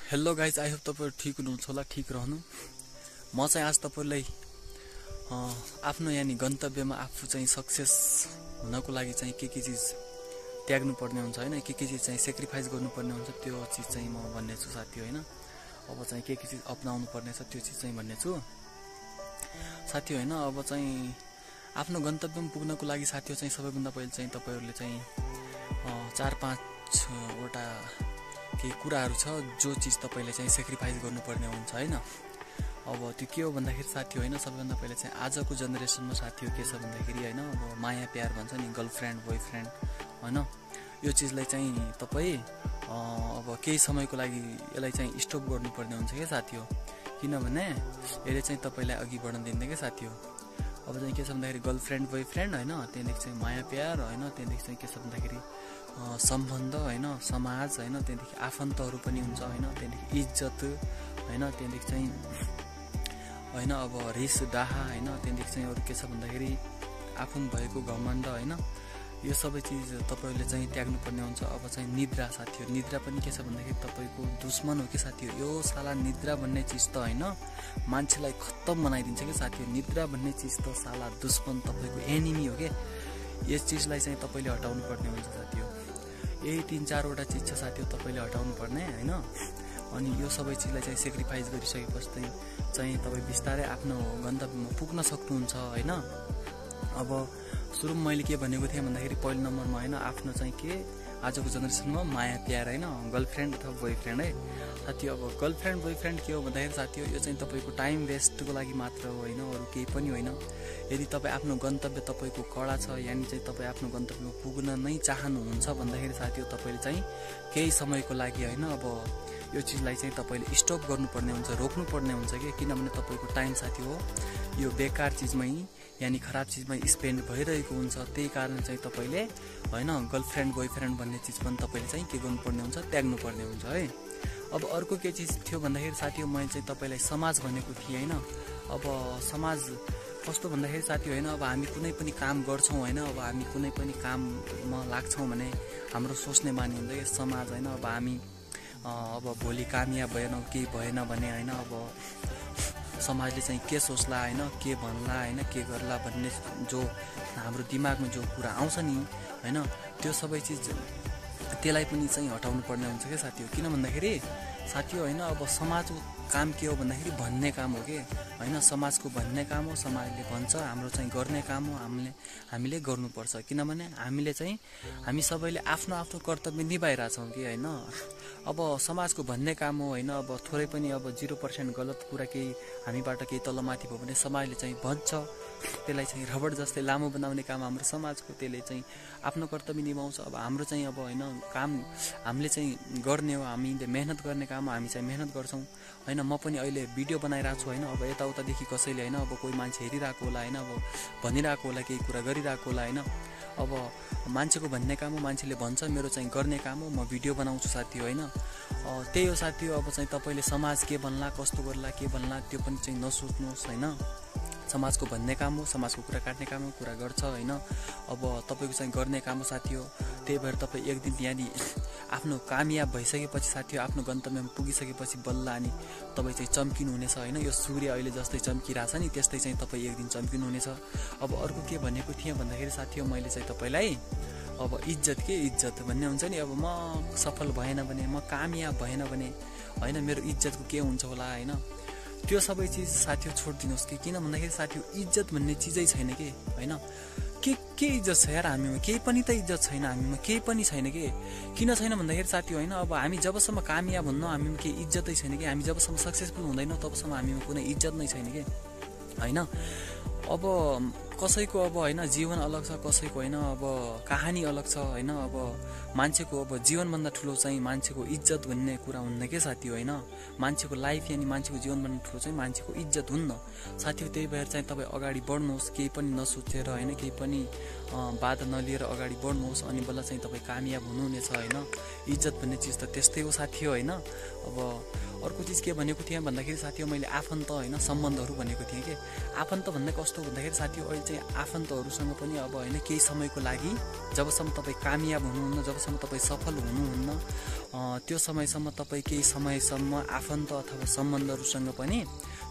Hello guys, I hope तपाईहरु ठीक हुनुहुन्छ होला, ठीक रहनु। म चाहिँ आज तपाईहरुलाई आफ्नो यानी गन्तव्यमा आफू चाहिँ सक्सेस हुनको लागि चाहिँ के चीज त्याग्नु पर्ने हुन्छ हैन, के चीज चाहिँ सेक्रिफाइस गर्नुपर्ने हुन्छ, त्यो चीज चाहिँ म भन्ने छु साथी हैन। अब चाहिँ के चीज अपनाउनु पर्ने छ त्यो चीज चाहिँ भन्ने छु साथी हैन। अब चाहिँ आफ्नो गन्तव्यमा पुग्नको लागि साथी चाहिँ सबैभन्दा पहिले चाहिँ तपाईहरुले चाहिँ 4-5 वटा केही कुराहरु छ जो चीज तपाईले चाहिँ सेक्रिफाइस गर्नुपर्ने हुन्छ हैन। अब त्यो के हो भन्दाखेरि साथी हैन, सबैभन्दा पहिले चाहिँ आजको जेनेरेसनमा साथी के छ भन्दाखेरि हैन, अब माया प्यार भन्छ नि, गर्लफ्रेन्ड बोयफ्रेन्ड हैन, यो चीजलाई चाहिँ तपाई अब केही समयको लागि यसलाई चाहिँ स्टप गर्नुपर्ने हुन्छ के साथी हो, किनभने यसले चाहिँ तपाईलाई अघि बढ्न दिँदैन के साथी हो। अब चाहिँ के छ भन्दाखेरि गर्लफ्रेन्ड बोयफ्रेन्ड हैन, त्यहाँदेखि चाहिँ माया प्यार हैन, त्यहाँदेखि चाहिँ के छ भन्दाखेरि सम्बन्ध हैन, समाज हैन, त्यहाँदेखि आफन्तहरु पनि हुन्छ हैन, त्यहाँदेखि इज्जत हैन, त्यहाँदेखि चाहिँ हैन अब रिस डाहा हैन, त्यहाँदेखि चाहिँ अरु के छ भन्दाखेरि आफूमा भएको घमण्ड हैन, यो सबै चीज तपाईले चाहिँ त्याग्नु पर्ने हुन्छ। अब चाहिँ निद्रा साथी हो, निद्रा पनि के छ भन्दाखेरि तपाईको दुश्मन हो के साथी हो। यो साला निद्रा भन्ने चीज त हैन मान्छेलाई खत्तम बनाइदिन्छ के साथी हो। निद्रा भन्ने चीज त साला दुश्मन, तपाईको एनिमी हो के। यस चीजलाई चाहिँ तपाईले हटाउनु पर्ने हुन्छ साथी हो। यही 3-4 वटा चीज छ साथी हो तपाईले हटाउनु पर्ने हैन। अनि यो सबै चीजलाई चाहिँ सेक्रिफाइस गरिसकेपछि चाहिँ तपाई बिस्तारै आफ्नो गन्तव्यमा पुग्न सक्नुहुन्छ हैन। अब सुरुमा मैले के भनेको थिएँ भन्दाखेरि पहिलो नम्बरमा हैन, आफ्नो चाहिँ के आजको जेनेरेसनमा माया प्यार हैन, गर्लफ्रेन्ड अथवा बोयफ्रेन्ड है साथी। अब गर्लफ्रेन्ड बोयफ्रेन्ड के हो भन्दाखेरि साथी हो, यो चाहिँ तपाईको टाइम वेस्टको लागि मात्र हो हैन, अरु केही पनि होइन। यदि तपाई आफ्नो गन्तव्य तपाईको कडा छ, यानी चाहिँ तपाई आफ्नो गन्तव्यमा पुग्न नै चाहनुहुन्छ भन्दाखेरि साथी हो तपाईले चाहिँ केही समयको लागि हैन, अब यो चीजलाई चाहिँ तपाईले स्टप गर्नुपर्ने हुन्छ, रोक्नुपर्ने हुन्छ के, किनभने तपाईको टाइम साथी हो यो बेकार चीजमै यानी खराब चीजमै स्पेन्ड भइरहेको हुन्छ। त्यही कारण चाहिँ तपाईले हैन गर्लफ्रेन्ड बोयफ्रेन्ड भन्ने चीज पनि तपाईले चाहिँ के गर्नुपर्ने हुन्छ, त्याग्नु पर्ने हुन्छ है। अब अर्को के चीज थियो भन्दाखेरि साथी हो, मैले चाहिँ तपाईलाई समाज भनेको थिएँ हैन। अब समाज कस्तो भन्दाखेरि साथी हैन, अब हामी कुनै पनि काम गर्छौं हैन, अब हामी कुनै पनि काममा लाग्छौं भने हाम्रो सोच्ने बानी हुन्छ के समाज हैन। अब हामी अब भोलि कामयाब भएन, केही भएन भने हैन, अब समाजले चाहिँ के सोच्ला हैन, के भन्ला हैन, के गर्ला भन्ने जो हाम्रो दिमागमा जो कुरा आउँछ नि हैन, त्यो सबै चीज त्यसलाई पनि चाहिँ हटाउनु पर्ने हुन्छ के साथी हो। किन भन्दाखेरि साथी हो हैन, अब समाजको काम के हो भन्दाखेरि भन्ने काम हो के हैन, समाजको भन्ने काम हो, समाजले भन्छ, हाम्रो चाहिँ गर्ने काम हो, हामीले गर्नुपर्छ। किनभने हामी सबैले आफ्नो आफ्नो कर्तव्य निभाइरहेछौं कि हैन। अब समाजको भन्ने काम हो हैन, अब थोरै पनि अब 0% गलत कुरा केही हामीबाट केही तलमाथि भयो भने समाजले चाहिँ भन्छ, त्यसलाई चाहिँ रबड जस्तै लामो बनाउने काम हाम्रो समाजको, त्यसले चाहिँ आफ्नो कर्तव्य निभाउँछ। अब हाम्रो चाहिँ अब हैन काम हामीले चाहिँ गर्ने हो, हामीले मेहनत गर्ने काम हो, हामी चाहिँ मेहनत गर्छौं हैन। म पनि अहिले भिडियो बनाइरहेको छु हैन, अब यताउतादेखि कसैले हैन, अब कोही मान्छे हेरिरहेको होला हैन, अब भनिरहेको होला, केही कुरा गरिरहेको होला हैन। अब मान्छेको भन्ने काम हो, मान्छेले भन्छ, मेरो चाहिँ गर्ने काम हो, म भिडियो बनाउँछु साथी हो हैन। त्यही हो साथी हो। अब चाहिँ तपाईले समाज के भन्ला, कस्तो गर्ला, के भन्ला त्यो पनि चाहिँ नसोच्नुहोस् हैन। समाजको भन्ने काम हो, समाजको कुरा काट्ने काम हो, कुरा गर्छ हैन। अब तपाईको चाहिँ गर्ने काम हो साथी हो। त्यही भएर तपाई एक दिन यानी आफ्नो कामयाब भइसकेपछि साथी हो, आफ्नो गन्तव्यमा पुगिसकेपछि बल्ल अनि तपाई चाहिँ चम्किनु हुनेछ हैन। यो सूर्य अहिले जस्तै चम्किरहेछ नि, त्यस्तै चाहिँ तपाई एक दिन चम्किनु हुनेछ। अब अर्को के भनेको थिएँ भन्दाखेरि साथी हो, मैले चाहिँ तपाईलाई अब इज्जत भन्ने हुन्छ नि, अब म सफल भएन भने, म कामयाब भएन भने हैन, मेरो इज्जतको के हुन्छ होला हैन, त्यो सबै चीज साथी हो छोड्दिनुस् कि। किन भन्दाखेरि साथी हो इज्जत भन्ने चीजै छैन के हैन। के इज्जत छ यार हामीमा, केही पनि त इज्जत छैन हामीमा, केही पनि छैन के। किन छैन भन्दाखेरि साथी हो हैन, अब हामी जबसम्म कामयाब हुन्न हामीमा केही इज्जतै छैन के, हामी जबसम्म सक्सेसफुल हुँदैन तबसम्म हामीमा कुनै इज्जत नै छैन के हैन। अब कसैको अब हैन जीवन अलग छ, कसैको हैन अब कहानी अलग छ हैन। अब मान्छेको अब जीवनभन्दा ठुलो चाहिँ मान्छेको इज्जत भन्ने कुरा हुन्न के साथी हो हैन। मान्छेको लाइफ यानी मान्छेको जीवनभन्दा ठुलो चाहिँ मान्छेको इज्जत हुन्न साथी हो। त्यही भएर चाहिँ तपाई अगाडि बढ्नुहोस्, केही पनि नसोचेर हैन, केही पनि बाधा नलिएर अगाडि बढ्नुहोस्, अनि बल्ल चाहिँ तपाई कामयाब हुनुहुनेछ हैन। इज्जत भन्ने चीज त त्यस्तै हो साथी हो हैन। अब अर्को चिज के भनेको थिएँ भन्दाखेरि साथी मैले आफन्त होइन सम्बन्धहरू भनेको थिएँ कि आफन्त भन्दा कस्तो भन्दाखेरि साथी अहिले चाहिँ आफन्तहरूसँग पनि अब होइन केही समयको लागि जबसम्म तपाईँ कामयाब हुनुहुन्न जबसम्म तपाईँ सफल हुनुहुन्न त्यो समयसम्म तपाईँ केही समयसम्म आफन्त अथवा सम्बन्धहरूसँग पनि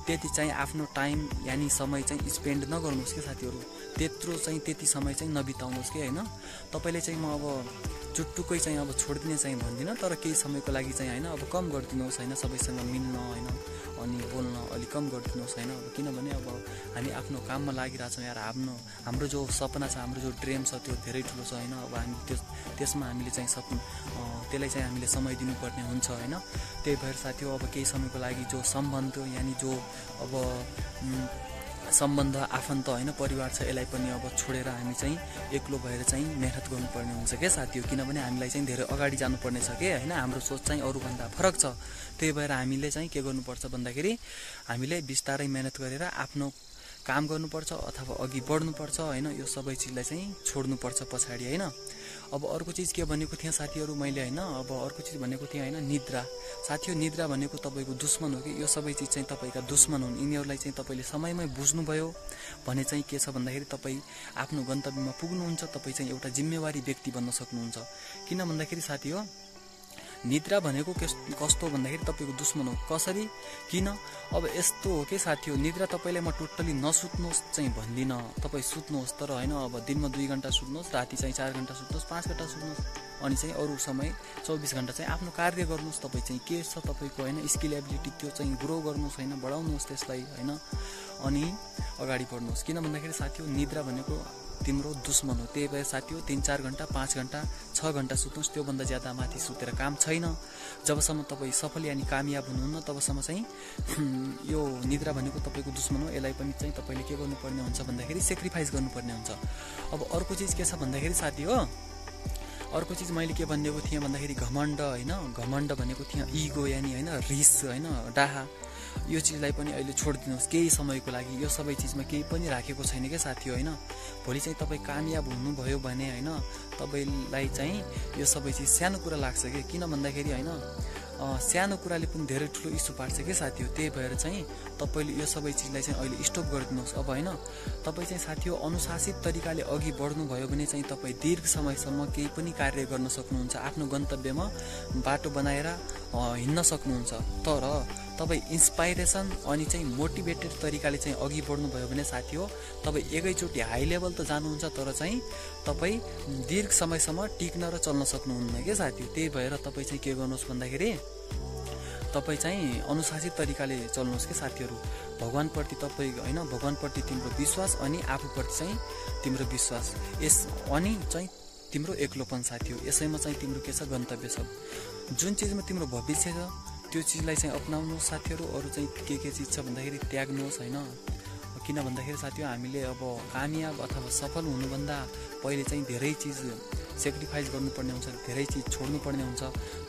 त्यति चाहिँ आफ्नो टाइम यानि समय चाहिँ स्पेन्ड नगर्नुहोस् कि साथीहरू त्यत्रो चाहिँ त्यति समय चाहिँ नबिताउनुहोस् कि होइन तपाईँले चाहिँ म अब चुट्टुकै चाहिँ अब छोडिदिने चाहिँ भन्दिनँ तर केही समयको लागि चाहिँ होइन अब कम गरिदिनुहोस् होइन सबैसँग मिल्न होइन अनि बोल्न अलिक कम गरिदिनुहोस् होइन अब किनभने अब हामी आफ्नो काममा लागिरहेछौँ यार हाम्रो जो सपना छ हाम्रो जो ड्रिम छ त्यो धेरै ठुलो छ होइन अब हामी त्यसमा हामीले चाहिँ त्यसलाई चाहिँ हामीले समय दिनुपर्ने हुन्छ होइन त्यही भएर साथी अब केही समयको लागि जो सम्बन्ध यानि जो अब सम्बन्ध आफन्त होइन परिवार छ यसलाई पनि अब छोडेर हामी चाहिँ एक्लो भएर चाहिँ मेहनत गर्नुपर्ने हुन्छ क्या साथी हो किनभने हामीलाई चाहिँ धेरै अगाडि जानुपर्ने छ कि होइन हाम्रो सोच चाहिँ अरूभन्दा फरक छ त्यही भएर हामीले चाहिँ के गर्नुपर्छ भन्दाखेरि हामीले बिस्तारै मेहनत गरेर आफ्नो काम गर्नुपर्छ अथवा अघि बढ्नुपर्छ होइन यो सबै चिजलाई चाहिँ छोड्नुपर्छ पछाडि होइन अब अर्को चिज के भनेको थिएँ साथीहरू मैले होइन अब अर्को चिज भनेको थिएँ होइन निद्रा साथी हो निद्रा भनेको तपाईँको दुश्मन हो कि यो सबै चिज चाहिँ तपाईँका दुश्मन हुन् यिनीहरूलाई चाहिँ तपाईँले समयमै बुझ्नुभयो भने चाहिँ के छ भन्दाखेरि तपाईँ आफ्नो गन्तव्यमा पुग्नुहुन्छ तपाईँ चाहिँ एउटा जिम्मेवारी व्यक्ति बन्न सक्नुहुन्छ किन भन्दाखेरि साथी हो निद्रा भनेको कस्तो भन्दाखेरि तपाईँको दुश्मन हो कसरी किन अब यस्तो हो कि साथी हो निद्रा तपाईँलाई म टोटली नसुत्नुहोस् चाहिँ भन्दिनँ तपाईँ सुत्नुहोस् तर होइन अब दिनमा 2 घण्टा सुत्नुहोस् राति चाहिँ 4 घण्टा सुत्नुहोस् 5 घण्टा सुत्नुहोस् अनि चाहिँ अरू समय 24 घण्टा चाहिँ आफ्नो कार्य गर्नुहोस् तपाईँ चाहिँ के छ तपाईँको होइन स्किल एबिलिटी त्यो चाहिँ ग्रो गर्नुहोस् होइन बढाउनुहोस् त्यसलाई होइन अनि अगाडि बढ्नुहोस् किन भन्दाखेरि साथी हो निद्रा भनेको तिम्रो दुश्मन हो त्यही भएर साथी हो 3-4 घण्टा 5 घण्टा 6 घण्टा सुत्नुहोस् त्योभन्दा ज्यादा माथि सुतेर काम छैन जबसम्म तपाईँ सफल यानि कामयाब हुनुहुन्न तबसम्म चाहिँ यो निद्रा भनेको तपाईँको दुश्मन हो यसलाई पनि चाहिँ तपाईँले के गर्नुपर्ने हुन्छ भन्दाखेरि सेक्रिफाइस गर्नुपर्ने हुन्छ अब अर्को चिज के छ भन्दाखेरि साथी हो अर्को चिज मैले के भनेको थिएँ भन्दाखेरि घमण्ड होइन घमण्ड भनेको थिएँ इगो यानि होइन रिस होइन डाहा यो चिजलाई पनि अहिले छोडिदिनुहोस् केही समयको लागि यो सबै चिजमा केही पनि राखेको छैन क्या साथी होइन भोलि चाहिँ तपाईँ कामयाब हुनुभयो भने होइन तपाईँलाई चाहिँ यो सबै चिज सानो कुरा लाग्छ कि किन भन्दाखेरि होइन सानो कुराले पनि धेरै ठुलो इस्यु पार्छ क्या साथी हो त्यही भएर चाहिँ तपाईँले यो सबै चिजलाई चाहिँ अहिले स्टप गरिदिनुहोस् अब होइन तपाईँ चाहिँ साथी हो अनुशासित तरिकाले अघि बढ्नुभयो भने चाहिँ तपाईँ दीर्घ समयसम्म केही पनि कार्य गर्न सक्नुहुन्छ आफ्नो गन्तव्यमा बाटो बनाएर हिँड्न सक्नुहुन्छ तर तपाईँ इन्स्पाइरेसन अनि चाहिँ मोटिभेटेड तरिकाले चाहिँ अघि बढ्नुभयो भने साथी हो तपाईँ एकैचोटि हाई लेभल त जानुहुन्छ तर चाहिँ तपाईँ दीर्घ समयसम्म टिक्न र चल्न सक्नुहुन्न क्या साथी हो त्यही भएर तपाईँ चाहिँ के गर्नुहोस् भन्दाखेरि तपाईँ चाहिँ अनुशासित तरिकाले चल्नुहोस् के साथीहरू भगवानप्रति तपाईँ होइन भगवानप्रति तिम्रो विश्वास अनि आफूप्रति चाहिँ तिम्रो विश्वास अनि चाहिँ तिम्रो एक्लोपन साथी हो यसैमा चाहिँ तिम्रो के छ गन्तव्य छ जुन चिजमा तिम्रो भविष्य छ त्यो चिजलाई चाहिँ अपनाउनुहोस् साथीहरू अरू चाहिँ के चिज छ भन्दाखेरि त्याग्नुहोस् होइन किन भन्दाखेरि साथीहरू हामीले अब कामयाब अथवा सफल हुनुभन्दा पहिले चाहिँ धेरै चिज सेक्रिफाइस गर्नुपर्ने हुन्छ धेरै चिज छोड्नुपर्ने हुन्छ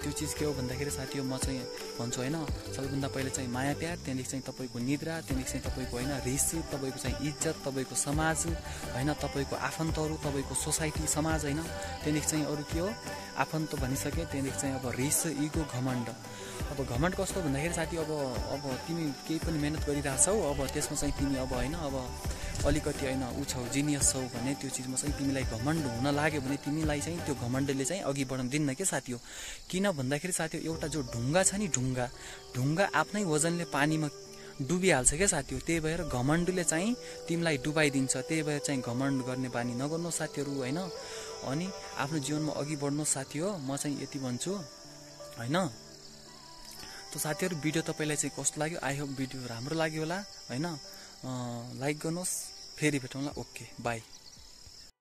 त्यो चिज के हो भन्दाखेरि साथीहरू म चाहिँ भन्छु होइन सबैभन्दा पहिले चाहिँ माया प्यार त्यहाँदेखि चाहिँ तपाईँको निद्रा त्यहाँदेखि चाहिँ तपाईँको होइन रिस तपाईँको चाहिँ इज्जत तपाईँको समाज होइन तपाईँको आफन्तहरू तपाईँको सोसाइटी समाज होइन त्यहाँदेखि चाहिँ अरू के हो आफन्त भनिसके त्यहाँदेखि चाहिँ अब रिस इगो घमण्ड अब घमण्ड कस्तो भन्दाखेरि साथी अब तिमी केही पनि मेहनत गरिरहेछौ अब त्यसमा चाहिँ तिमी अब होइन अब अलिकति होइन ऊ छौ जिनियस छौ भने त्यो चिजमा चाहिँ तिमीलाई घमण्ड हुन लाग्यो भने तिमीलाई चाहिँ त्यो घमण्डले चाहिँ अघि बढ्न दिन्न के साथी हो किन भन्दाखेरि साथी एउटा जो ढुङ्गा छ नि ढुङ्गा आफ्नै वजनले पानीमा डुबिहाल्छ क्या साथी हो त्यही भएर घमण्डले चाहिँ तिमीलाई डुबाइदिन्छ त्यही भएर चाहिँ घमण्ड गर्ने बानी नगर्नु साथीहरू होइन अनि आफ्नो जीवनमा अघि बढ्नु साथी हो म चाहिँ यति भन्छु होइन त साथीहरू भिडियो तपाईँलाई चाहिँ कस्तो लाग्यो आई होप भिडियो राम्रो लाग्यो होला होइन लाइक गर्नुहोस् फेरि भेटौँला ओके बाई।